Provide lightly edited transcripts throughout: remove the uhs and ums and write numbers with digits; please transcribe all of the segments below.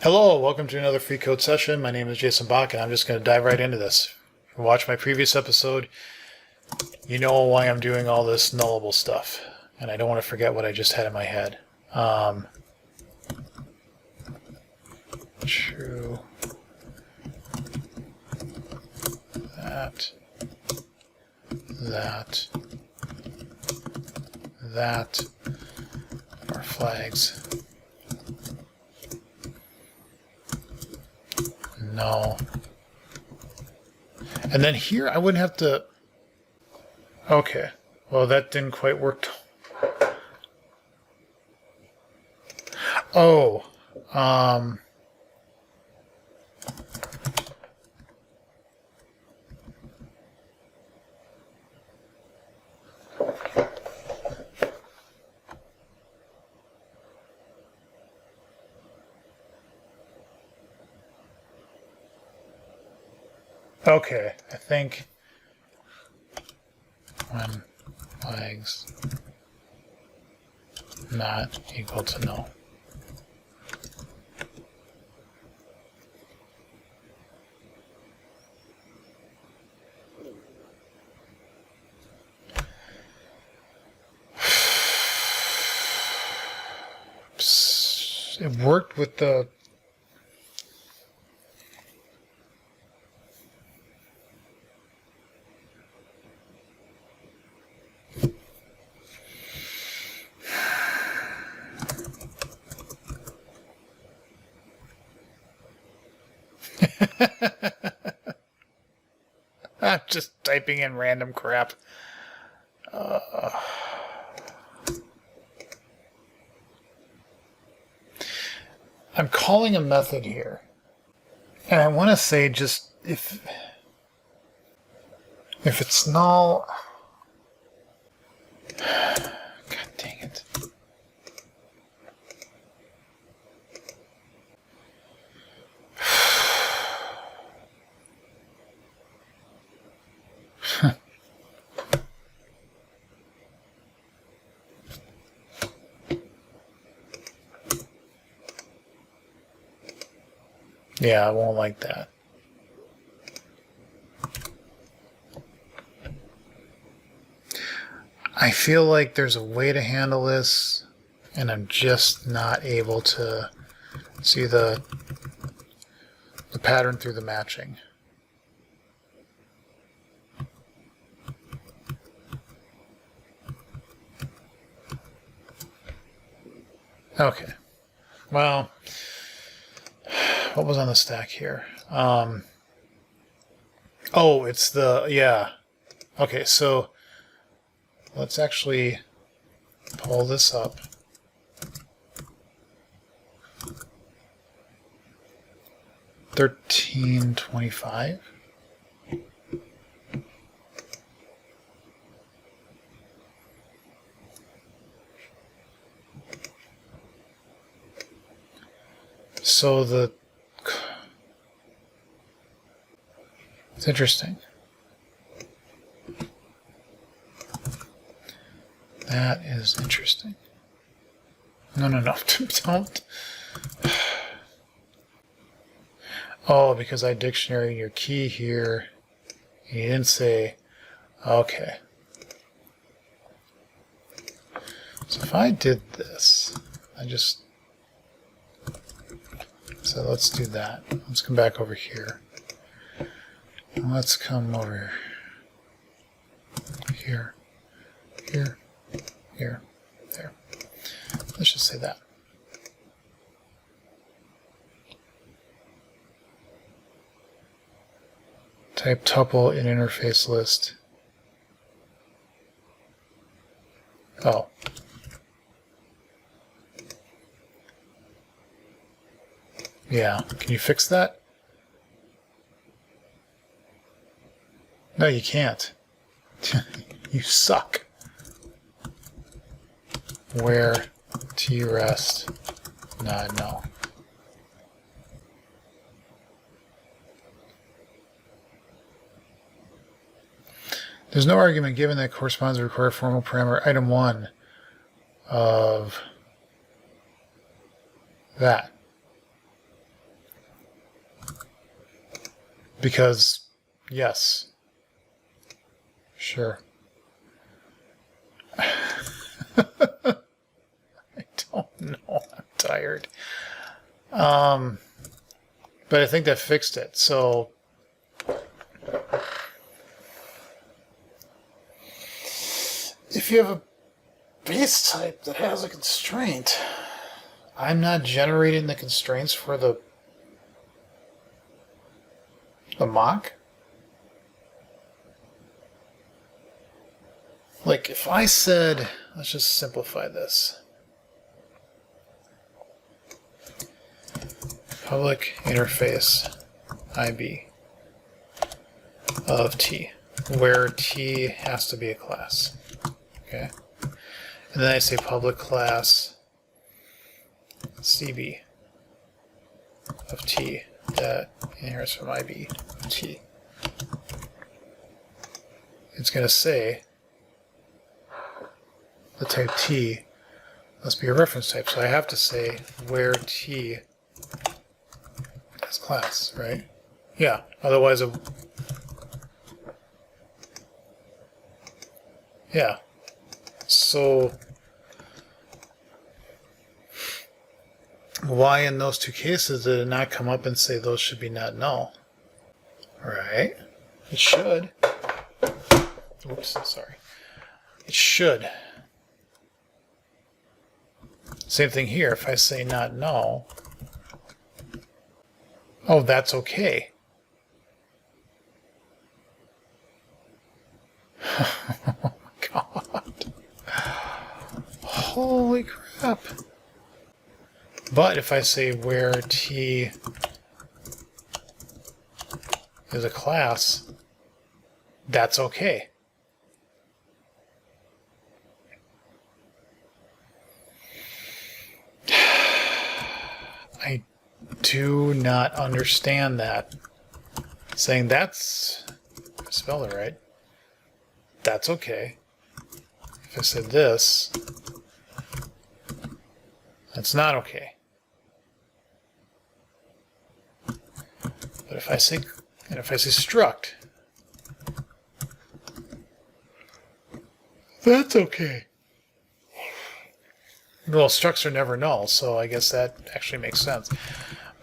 Hello, welcome to another free code session. My name is Jason Bach, and I'm just going to dive right into this. If you watch my previous episode, you know why I'm doing all this nullable stuff, and I don't want to forget what I just had in my head. True. That are flags. No. And then here I wouldn't have to... Okay. Well, that didn't quite work. Oh. Okay, I think when flags not equal to null. It worked with the... I'm just typing in random crap. I'm calling a method here. And I want to say just if it's null... God dang it. Yeah, I won't like that. I feel like there's a way to handle this, and I'm just not able to see the pattern through the matching. Okay. Well, what was on the stack here? Oh, it's the... Yeah. Okay, so let's actually pull this up. $13.25. So it's interesting. That is interesting. No, don't. Oh, because I dictionary your key here. You didn't say, okay. So if I did this, so let's do that. Let's come back over here. Let's come over here, here, here, there. Let's just say that. Type tuple in interface list. Oh. Yeah, can you fix that? No, you can't. You suck. Where t-rest not null. There's no argument given that corresponds to required formal parameter item 1 of that. Because, yes. Sure. I don't know. I'm tired. But I think that fixed it. So if you have a base type that has a constraint, I'm not generating the constraints for the mock. Like if I said, let's just simplify this. Public interface IB of T, where T has to be a class. Okay. And then I say public class CB of T that inherits from IB of T. It's going to say the type T must be a reference type. So I have to say where T is class, right? Yeah, otherwise yeah. So why in those two cases did it not come up and say those should be not null? Right? It should. Oops, sorry. It should. Same thing here. If I say not null, oh, that's okay. Oh my God. Holy crap. But if I say where T is a class, that's okay. I do not understand that. Saying that's, if I spelled it right, that's okay. If I said this, that's not okay. But if I say, and if I say struct, that's okay. Well, structs are never null, so I guess that actually makes sense.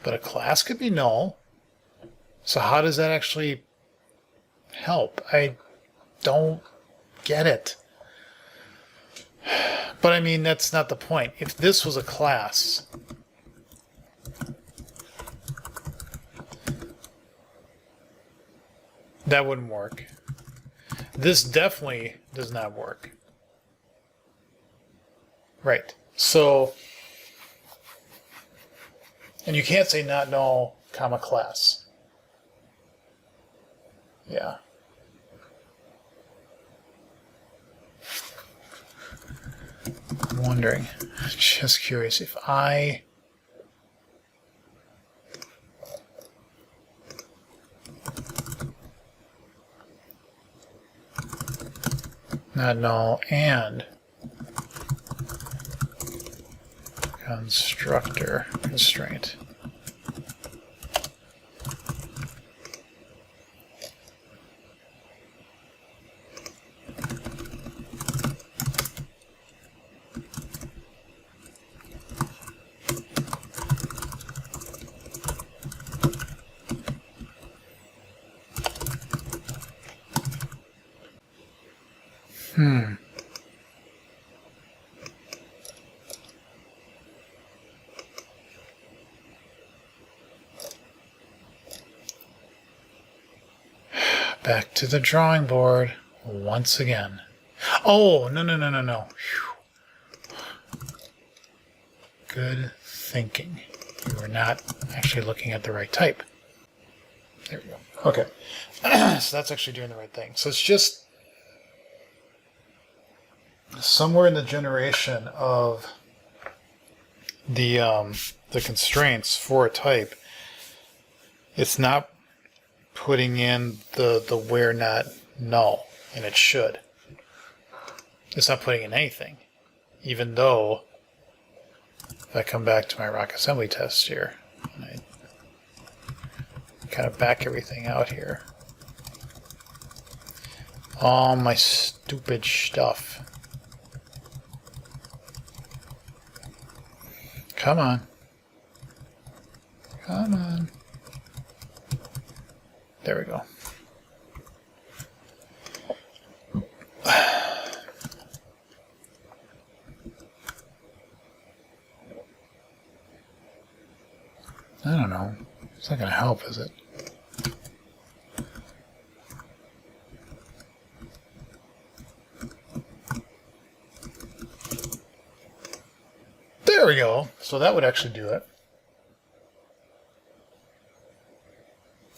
But a class could be null. So how does that actually help? I don't get it. But I mean, that's not the point. If this was a class, that wouldn't work. This definitely does not work. Right. So, and you can't say not null, comma, class. Yeah. I'm wondering, just curious, if I not null and constructor constraint. Back to the drawing board once again. Oh, no. Whew. Good thinking. You were not actually looking at the right type. There we go. Okay. So that's actually doing the right thing. So it's just somewhere in the generation of the constraints for a type, it's not putting in the where not null, and it should. It's not putting in anything, even though if I come back to my rock assembly test here, and I kind of back everything out here. All my stupid stuff. Come on. Come on. There we go. I don't know. It's not going to help, is it? There we go. So that would actually do it.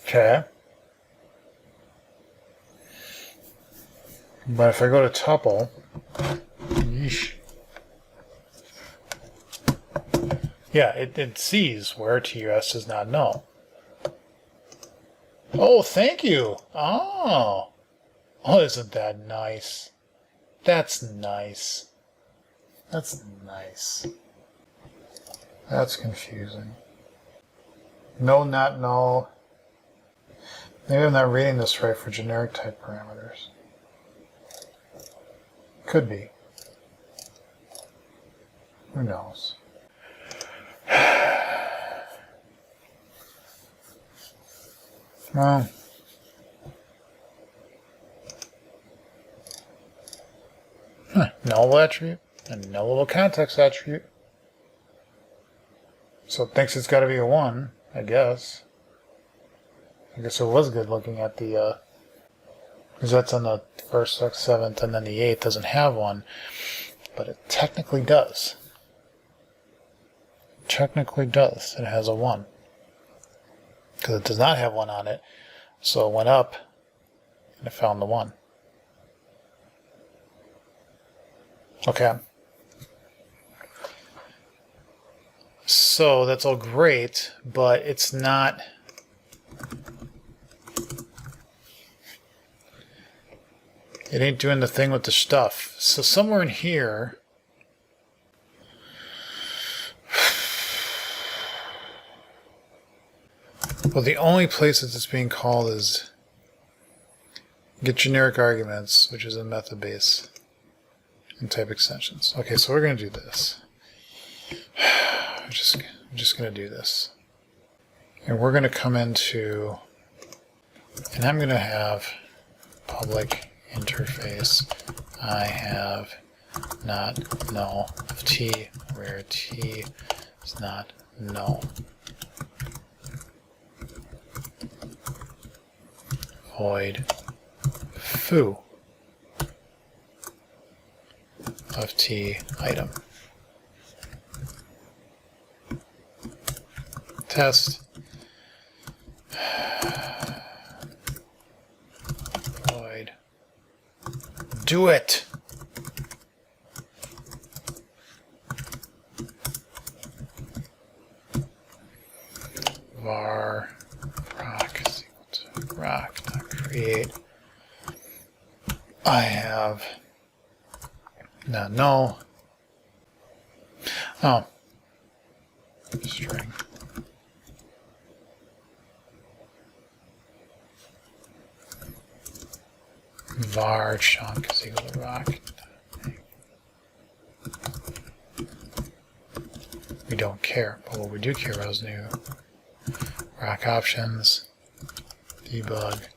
Okay. But if I go to tuple, yeesh. Yeah, it sees where TS is not null. Oh, thank you. Oh. Oh, isn't that nice? That's nice. That's nice. That's confusing. No, not null. Maybe I'm not reading this right for generic type parameters. Could be. Who knows? Well, null attribute and nullable context attribute. So it thinks it's got to be a 1, I guess. I guess it was good looking at the, because that's on the 1st, 6th, 7th, and then the 8th doesn't have one, but it technically does. Technically does. It has a 1. Because it does not have 1 on it, so it went up and it found the 1. Okay. So that's all great, but it's not. It ain't doing the thing with the stuff. So somewhere in here. Well, the only place that it's being called is get generic arguments, which is a method base, and type extensions. Okay, so we're going to do this. I'm just going to do this. And we're going to come into, and I'm going to have public interface. I have not null of t, where t is not null. Void foo of t item. Test void. Do it. Var rock is equal to rock dot create. I have not null. Oh, string. Var chunk is equal to rock. We don't care, but what we do care about is new rock options, debug.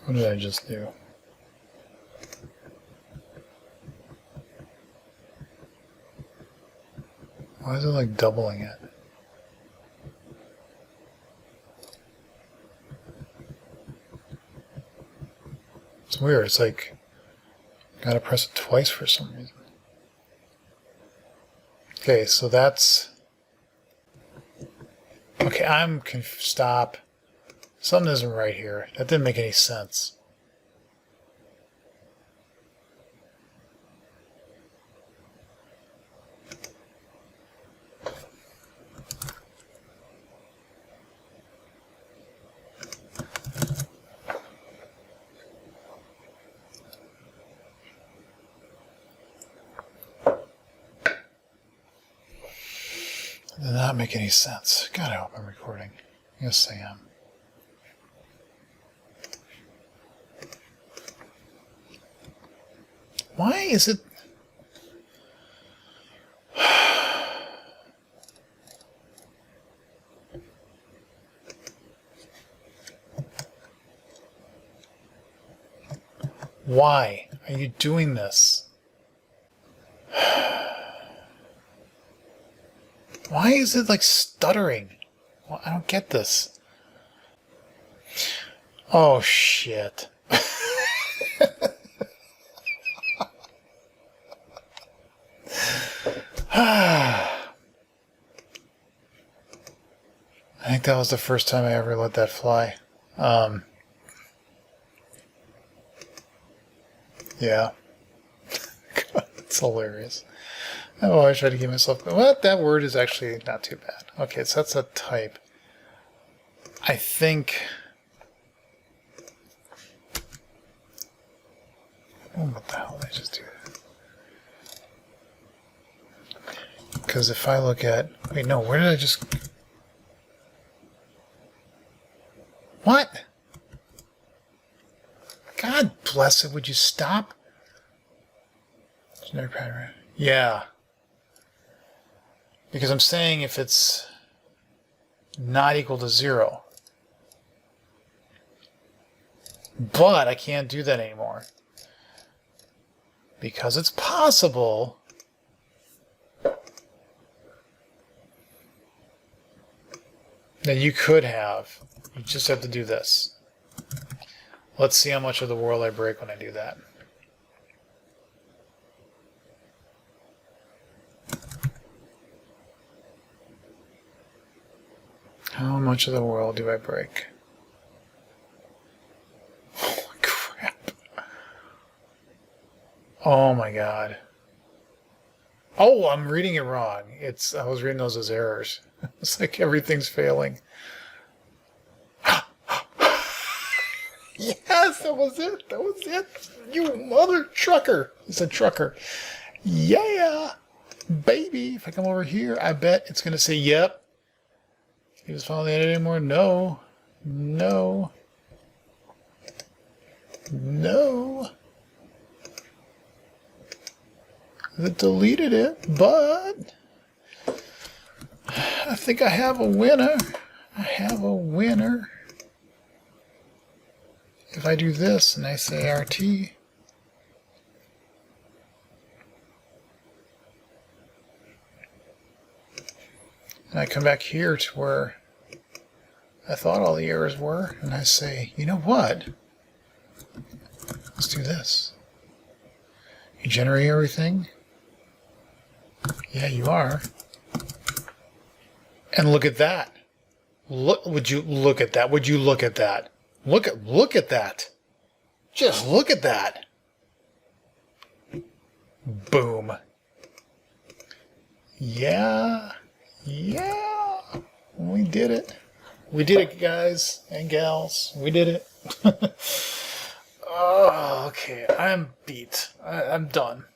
What did I just do? Why is it like doubling it? It's weird. It's like, gotta press it twice for some reason. Okay, so that's. Okay, stop. Something isn't right here. That didn't make any sense. Does not make any sense. God, I hope I'm recording. Yes, I am. Why is it... Why are you doing this? Why is it like stuttering? Well, I don't get this. Oh, shit. I think that was the first time I ever let that fly. Yeah. God, it's hilarious. Oh, I try to give myself... What? That word is actually not too bad. Okay, so that's a type. I think... Oh, what the hell did I just do? Because if I look at... Wait, no, where did I just... What? God bless it, would you stop? Generic pattern. Yeah. Because I'm saying if it's not equal to 0. But I can't do that anymore. Because it's possible that you could have. You just have to do this. Let's see how much of the world I break when I do that. How much of the world do I break? Oh, crap. Oh my god. Oh, I'm reading it wrong. I was reading those as errors. It's like everything's failing. Yes, that was it. That was it. You mother trucker. It's a trucker. Yeah, baby. If I come over here, I bet it's going to say, yep. He was following the edit anymore? No. No. No. It deleted it, but I think I have a winner. I have a winner. If I do this and I say RT, and I come back here to where I thought all the errors were, and I say, you know what? Let's do this. You generate everything? Yeah, you are. And look at that. Would you look at that? Would you look at that? Look at that. Just look at that. Boom. Yeah. Yeah. We did it. We did it, guys and gals. We did it. Oh, okay. I'm beat. I'm done.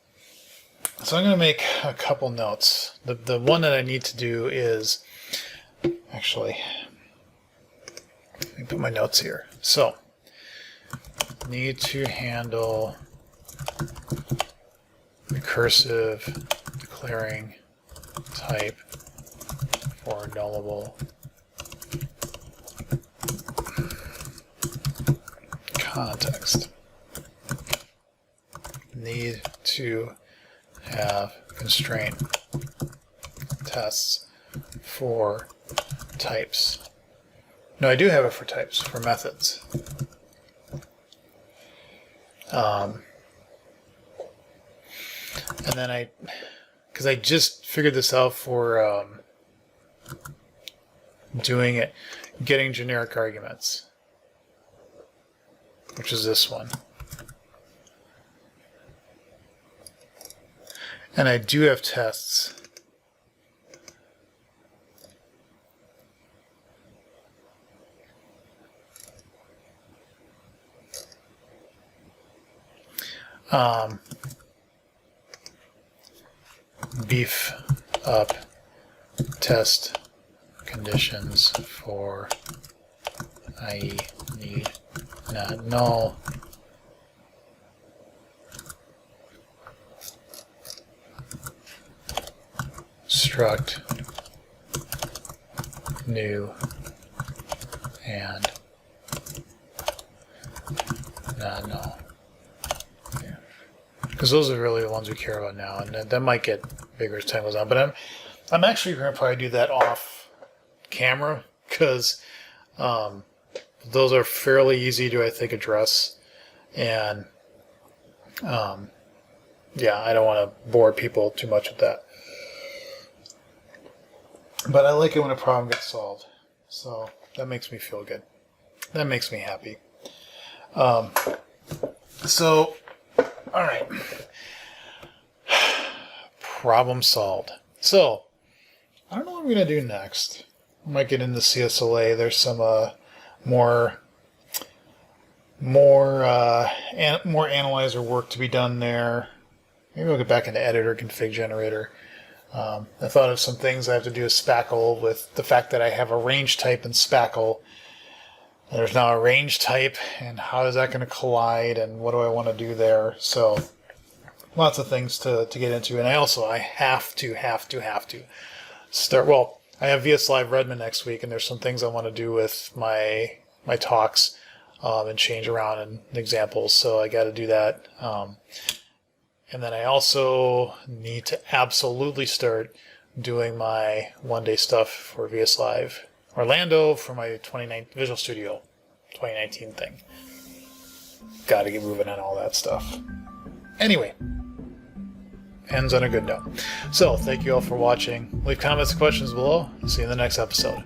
So I'm going to make a couple notes. The one that I need to do is... Actually... Let me put my notes here. So, need to handle recursive declaring type for nullable context. Need to have constraint tests for types. No, I do have it for types, for methods. And then because I just figured this out for doing it, getting generic arguments, which is this one. And I do have tests. Beef up test conditions for IE need not null struct new and not null. Because those are really the ones we care about now, and that might get bigger as time goes on. But I'm actually going to probably do that off camera, because those are fairly easy to, I think, address. And yeah, I don't want to bore people too much with that. But I like it when a problem gets solved. So that makes me feel good. That makes me happy. So, all right. Problem solved. So, I don't know what I'm going to do next. I might get into CSLA. There's some more analyzer work to be done there. Maybe I'll get back into editor, config generator. I thought of some things I have to do with Spackle, with the fact that I have a range type in Spackle. There's now a range type, and how is that going to collide, and what do I want to do there? So lots of things to get into. And I have to start. Well, I have VS Live Redmond next week, and there's some things I want to do with my talks and change around and examples. So I got to do that. And then I also need to absolutely start doing my one-day stuff for VS Live Orlando for my Visual Studio 2019 thing. Got to get moving on all that stuff. Anyway, ends on a good note. So, thank you all for watching. Leave comments and questions below. See you in the next episode.